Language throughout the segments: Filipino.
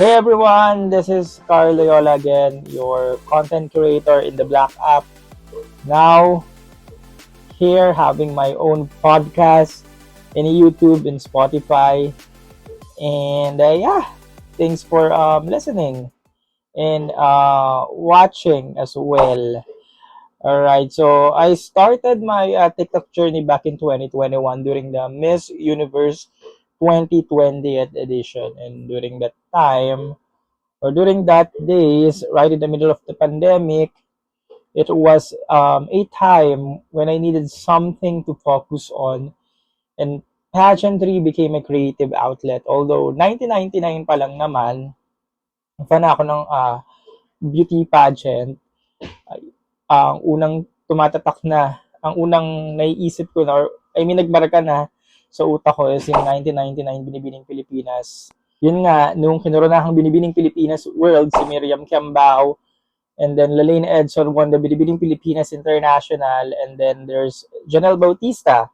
Hey everyone, this is Carl Loyola again, your content creator in the Black app. Now, here having my own podcast in YouTube, in Spotify. And yeah, thanks for listening and watching as well. Alright, so I started my TikTok journey back in 2021 during the Miss Universe 2020 edition. And during that time, or during that days, right in the middle of the pandemic, it was a time when I needed something to focus on, and pageantry became a creative outlet. Although 1999 pa lang naman, fan ako ng beauty pageant. Ang unang tumatatak na, ang unang naiisip ko na, or I mean nagmarka na sa utak ko is yung 1999 Binibining Pilipinas. Yun nga, nung kinuronahang Binibining Pilipinas World, si Miriam Kiambao. And then Lalaine Edson won the Binibining Pilipinas International. And then there's Janelle Bautista,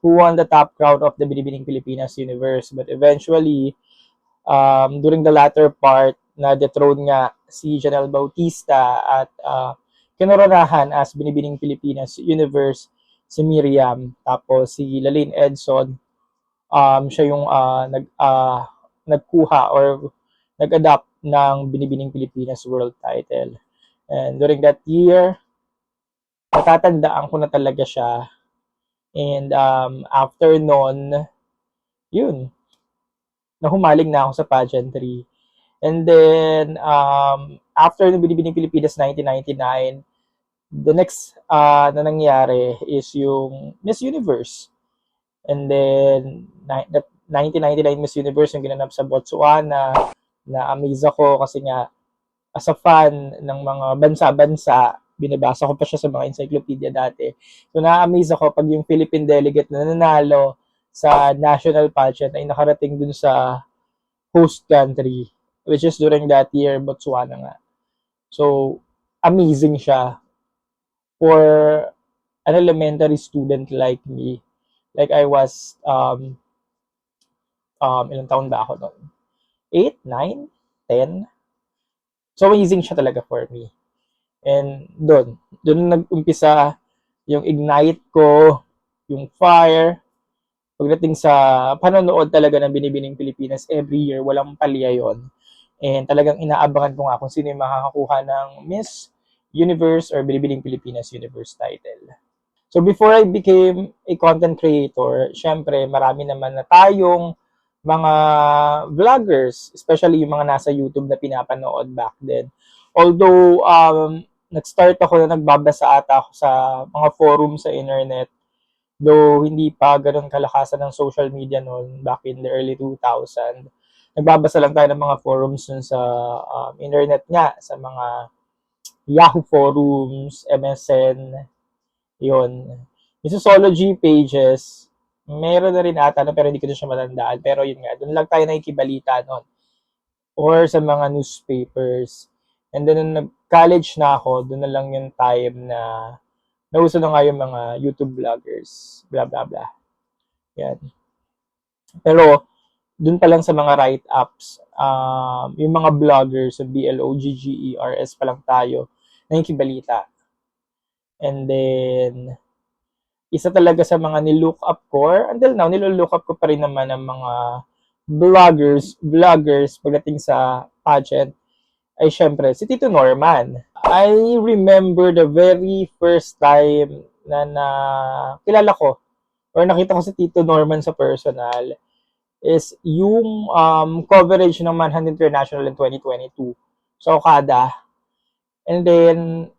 who won the top crown of the Binibining Pilipinas Universe. But eventually, during the latter part, na dethrone nga si Janelle Bautista at kinoronahan as Binibining Pilipinas Universe si Miriam. Tapos si Lalaine Edson, siya yung nagkuha or nag-adapt ng Binibining Pilipinas World title. And during that year, natatandaan ko na talaga siya. And after nun, yun, nahumaling na ako sa pageantry. And then, after ng Binibining Pilipinas 1999, the next na nangyari is yung Miss Universe. And then, that 1999 Miss Universe yung ginanap sa Botswana, na-amaze ako kasi nga, as a fan ng mga bansa-bansa, binabasa ko pa siya sa mga encyclopedia dati. So, na-amaze ako pag yung Philippine delegate na nanalo sa national pageant ay nakarating dun sa host country, which is during that year, Botswana nga. So, amazing siya for an elementary student like me. Like I was, ilang taon ba ako noon? 8, 9, 10? So, amazing siya talaga for me. And doon nag-umpisa yung ignite ko, yung fire, pagdating sa panonood talaga ng Binibining Pilipinas every year, walang palya yon. And talagang inaabangan ko nga kung sino yung makakakuha ng Miss Universe or Binibining Pilipinas Universe title. So before I became a content creator, syempre marami naman na tayong mga vloggers, especially yung mga nasa YouTube na pinapanood back then. Although nag-start ako na nagbabasa ata ako sa mga forum sa internet, though hindi pa ganoon kalakasan ng social media noon back in the early 2000. Nagbabasa lang tayo ng mga forums dun sa internet nga, sa mga Yahoo forums, MSN, yun. Yung sociology pages, meron na rin ata, no, pero hindi ko na siya matandaan. Pero yun nga, doon lang tayo nakikibalita noon. Or sa mga newspapers. And then, nung nag-college na ako, doon na lang yung time na nauso na nga yung mga YouTube vloggers, blah, blah, blah. Yan. Pero, doon pa lang sa mga write-ups, yung mga vloggers sa BLOGGERS pa lang tayo, nakikibalita. And then, isa talaga sa mga nilook up ko, until now, nilook up ko pa rin naman ang mga vloggers pagdating sa pageant, ay syempre, si Tito Norman. I remember the very first time na kilala ko or nakita ko si Tito Norman sa personal is yung coverage ng Manhunt International in 2022 sa Okada. And then,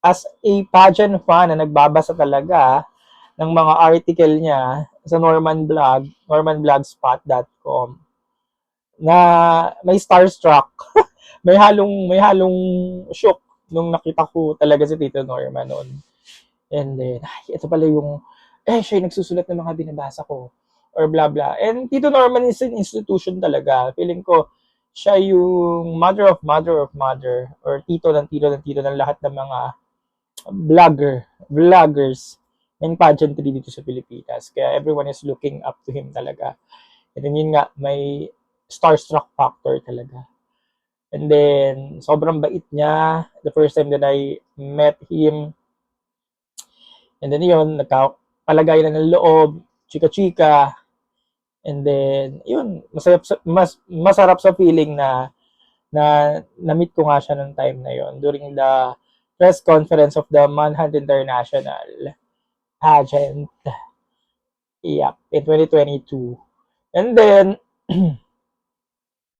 as a pageant fan na nagbabasa talaga ng mga article niya sa normanblogspot.com, na may starstruck, may halong shock nung nakita ko talaga si Tito Norman noon. And then, ay, ito pala yung, siya yung nagsusulat ng mga binabasa ko, or blah blah. And Tito Norman is an institution talaga. Feeling ko, siya yung mother of mother, or tito ng lahat ng mga vloggers ng pageantry dito sa Pilipinas. Kaya everyone is looking up to him talaga. And then yun nga, may starstruck factor talaga. And then, sobrang bait niya. The first time that I met him, and then yun, nagkapalagay na ng loob, chika-chika, and then, yun, masarap sa feeling na na-meet ko nga siya ng time na yon during the press conference of the Manhunt International pageant. Yep, in 2022. And then,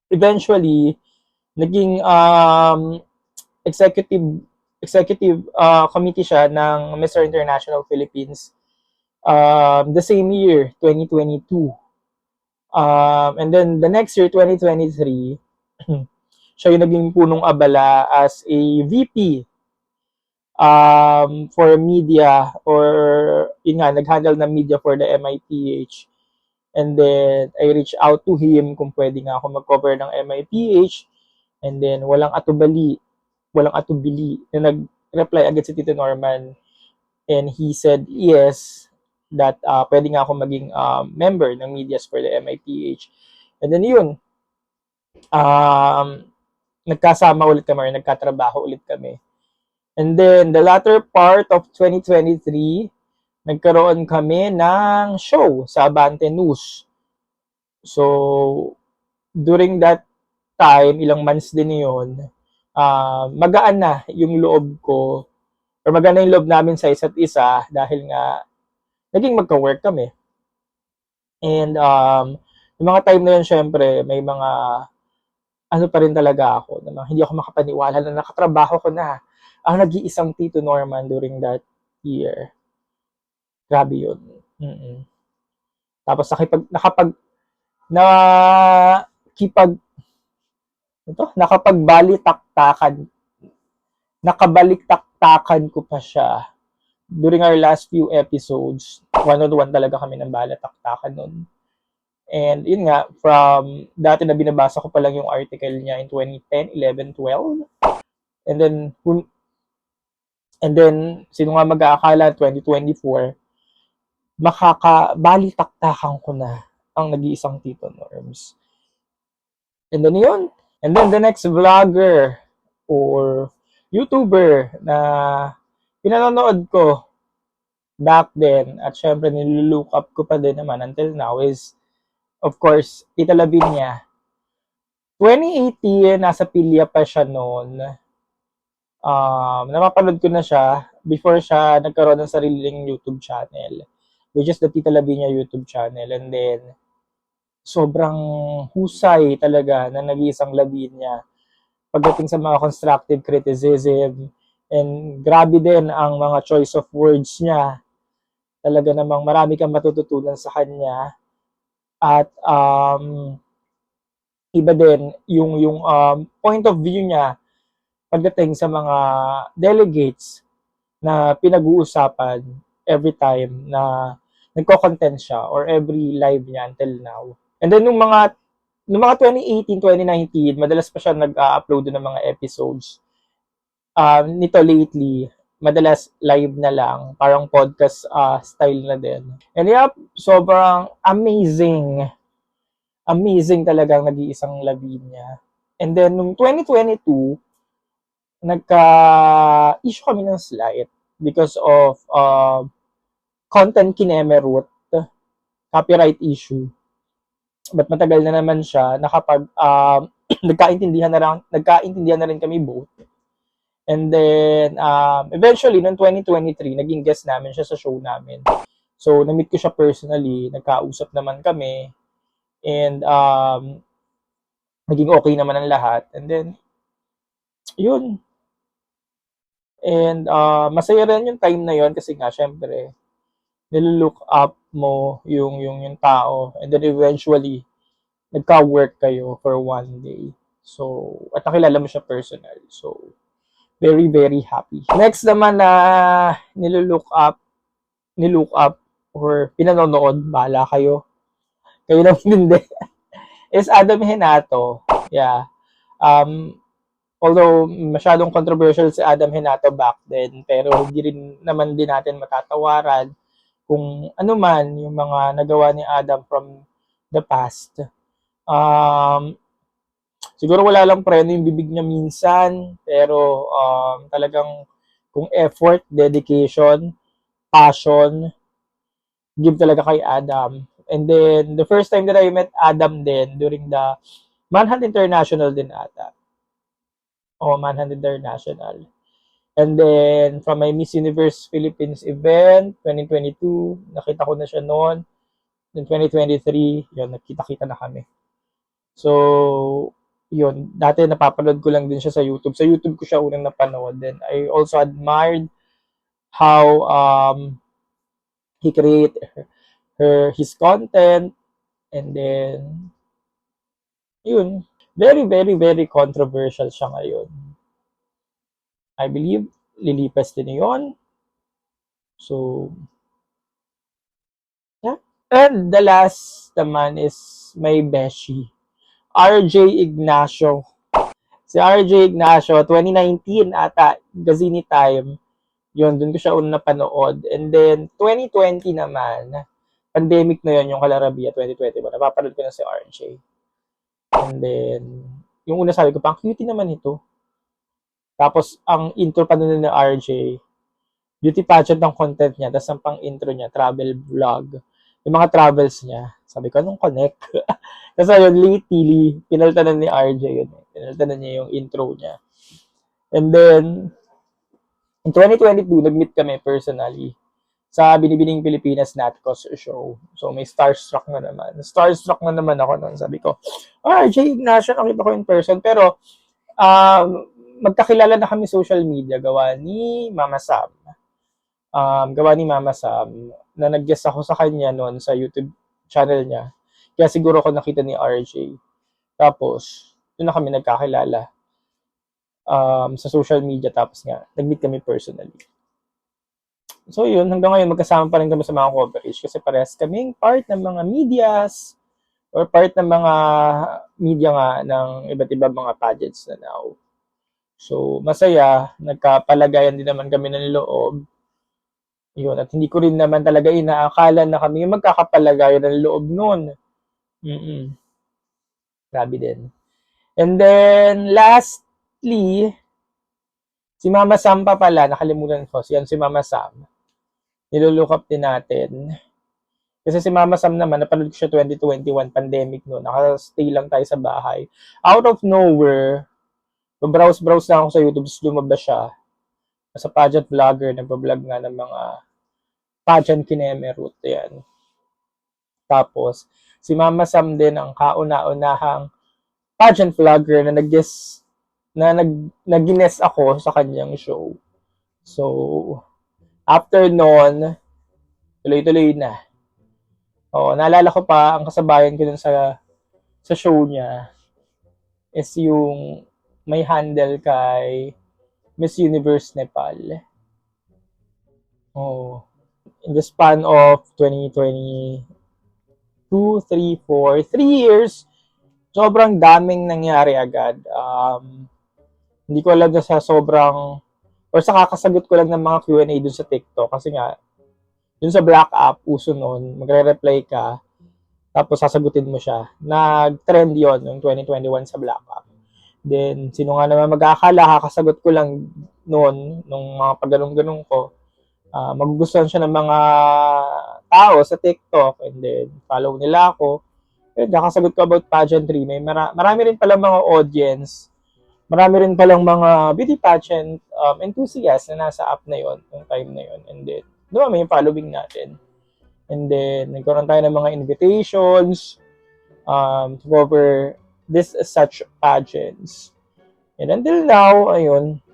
eventually, naging executive committee siya ng Mr. International Philippines the same year, 2022. And then the next year, 2023, siya yung naging punong abala as a VP for media, or yun nga, nag-handle ng media for the MIPH. And then, I reached out to him kung pwede nga ako mag-cover ng MIPH. And then, walang atubili na nag-reply agad si Tito Norman. And he said yes, that pwede nga ako maging member ng medias for the MIPH. And then yun, nagkasama ulit kami, or nagkatrabaho ulit kami. And then, the latter part of 2023, nagkaroon kami ng show sa Abante News. So, during that time, ilang months din yun, magaan na yung loob ko, or magaan na yung loob namin sa isa't isa, dahil nga, naging magka-work kami. And, yung mga time na yun, syempre, may mga, ano pa rin talaga ako, na hindi ako makapaniwala na nakatrabaho ko na ang nag-iisang Tito Norman during that year. Grabe yun. Tapos nakabalik-taktakan ko pa siya during our last few episodes. One-on-one talaga kami ng balitaktakan nun. And yun nga, from dati na binabasa ko pa lang yung article niya in 2010, 11, 12. And then sino nga mag-aakala 2024, makakabalitaktakan ko na ang nag-iisang Tito Norms. And then yun. And then the next vlogger or YouTuber na pinanonood ko back then, at syempre nilook up ko pa din naman until now, is of course Tita Lavinia. 2018, nasa Pilya pa siya noon. Napapanood ko na siya before siya nagkaroon ng sariling YouTube channel, which is the Tita Lavinia YouTube channel. And then, sobrang husay talaga na nag-iisang Lavinia pagdating sa mga constructive criticism. And grabe din ang mga choice of words niya. Talaga namang marami kang matututunan sa kanya. At iba din yung point of view niya pagdating sa mga delegates na pinag-uusapan every time na nagko-content siya, or every live niya until now. And then nung mga 2018, 2019, madalas pa siya nag-upload ng mga episodes. Nito lately, madalas live na lang, parang podcast style na din. And yeah, sobrang amazing talagang nag-iisang Lavinia. And then nung 2022, nagka-issue kami ng slight because of content kinemerut, copyright issue. But matagal na naman siya nakapag nagkaintindihan na rin kami both. And then eventually noong 2023, naging guest namin siya sa show namin. So na-meet ko siya personally, nagkausap naman kami, and naging okay naman ang lahat. And then yun. And masaya rin yung time na yon, kasi nga syempre nilook up mo yung tao, and then eventually nagka-work kayo for one day. So, at nakilala mo siya personal. So, very, very happy. Next naman na nilook up or pinanonood, bahala kayo. Kayo naman hindi. Is Adam Henato. Yeah. Although masyadong controversial si Adam Henato back then, pero hindi rin naman din natin matatawaran kung ano man yung mga nagawa ni Adam from the past. Siguro wala lang preno yung bibig niya minsan, pero talagang kung effort, dedication, passion, give talaga kay Adam. And then, the first time that I met Adam din, during the Manhunt International din ata. O, Manhunt International. And then, from my Miss Universe Philippines event, 2022, nakita ko na siya noon. Then 2023, yun, nagkita-kita na kami. So, yun, dati napapanood ko lang din siya sa YouTube. Sa YouTube ko siya unang napanood. Then, I also admired how he create his content. And then, yun, very, very, very controversial siya ngayon. I believe, lilipas din yun. So, yeah. And the last naman is my beshi, RJ Ignacio. Si RJ Ignacio, 2019 ata, Gazini Time. Yun, dun ko siya una napanood. And then, 2020 naman, pandemic na yun, yung Kalarabia 2021. Napapanood ko na si RJ. And then, yung una sabi ko, pang cutie naman ito. Tapos, ang intro pa nun ni RJ, beauty pageant ng content niya. Tapos, ang pang-intro niya, travel vlog. Yung mga travels niya. Sabi ko, anong connect? Kasi yun, lately, pinaltanan ni RJ yun. Pinaltanan niya yung intro niya. And then, in 2022, nag-meet kami personally sa Binibining Pilipinas Natcos show. So, may starstruck na naman. Starstruck na naman ako noon. Sabi ko, RJ Ignacio, nakita ko in person. Pero, magkakilala na kami social media. Gawa ni Mama Sam. Na nag-guest ako sa kanya noon sa YouTube channel niya. Kaya siguro ako nakita ni RJ. Tapos, doon na kami nagkakilala sa social media. Tapos nga, nag-meet kami personally. So yun, hanggang ngayon magkasama pa rin kami sa mga coverage kasi parehas kaming part ng mga medias or part ng mga media nga ng iba't ibang mga pageants na now. So, masaya, nagkapalagayan din naman kami ng loob. Yun, at hindi ko rin naman talaga inaakala na kami yung magkakapalagayan ng loob noon. Grabe din. And then, lastly, si Mama Sam pa pala, nakalimutan ko, yan si Mama Sam. Nilulook up din natin. Kasi si Mama Sam naman, napanood ko siya 2021, pandemic no, nakastay lang tayo sa bahay. Out of nowhere, browse lang ako sa YouTube, tapos lumabas siya. Sa pageant vlogger, nagpa-vlog nga ng mga pageant kinemerut, yan. Tapos, si Mama Sam din ang kauna-unahang pageant vlogger na nag-guest ako sa kanyang show. So, after noon, tuloy-tuloy na. Naalala ko pa, ang kasabayan ko dun sa show niya is yung may handle kay Miss Universe Nepal. In the span of 2022, 3, 4, 3 years, sobrang daming nangyari agad. Hindi ko alam na sa sobrang, or sa kakasagot ko lang ng mga Q&A dun sa TikTok. Kasi nga, dun sa Black App, uso nun, magre-reply ka, tapos sasagutin mo siya. Nag-trend yon yung 2021 sa Black App. Then, sino nga naman mag-aakala, kakasagot ko lang noon, nung mga pagganong-ganong ko, magugustuhan siya ng mga tao sa TikTok, and then, follow nila ako. And kakasagot ko about pageantry. Marami rin palang mga audience, marami rin palang mga beauty pageant enthusiasts na nasa app na yon, yung time na yon. And then, dumami yung following natin. And then, nagkaroon tayo ng mga invitations to cover this such pageants. And until now, ayun,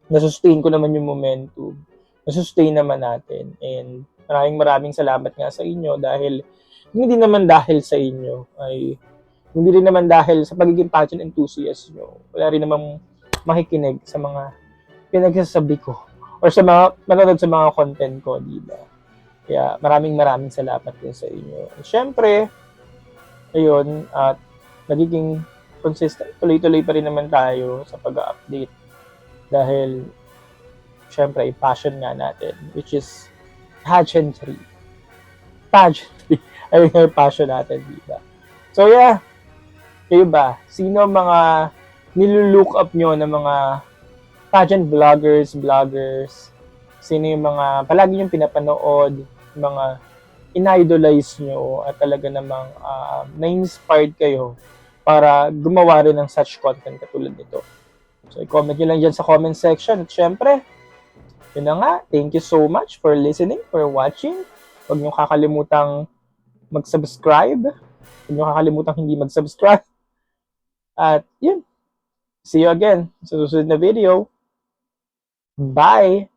nasustain ko naman yung momentum. Nasustain naman natin. And maraming salamat nga sa inyo dahil hindi naman dahil sa inyo ay hindi rin naman dahil sa pagiging pageant enthusiast nyo. Wala rin namang makikinig sa mga pinagsasabi ko or sa mga manonood sa mga content ko, di ba? Kaya maraming salamat din sa inyo. And syempre, ayun, at nagiging consistent, tuloy-tuloy pa rin naman tayo sa pag-update dahil syempre, passion nga natin, which is pageantry. Ayun yung passion natin, di ba? So yeah, Kayo ba? Sino ang mga nilulook up nyo ng mga pageant vloggers? Sino yung mga palagi yung pinapanood, mga in-idolize nyo at talaga namang na-inspired kayo para gumawa rin ng such content katulad nito? So, i-comment nyo lang dyan sa comment section. At syempre, yun na nga. Thank you so much for listening, for watching. Huwag nyo kakalimutang mag-subscribe. Huwag nyo kakalimutang hindi mag-subscribe. At yun. See you again sa susunod na video. Bye!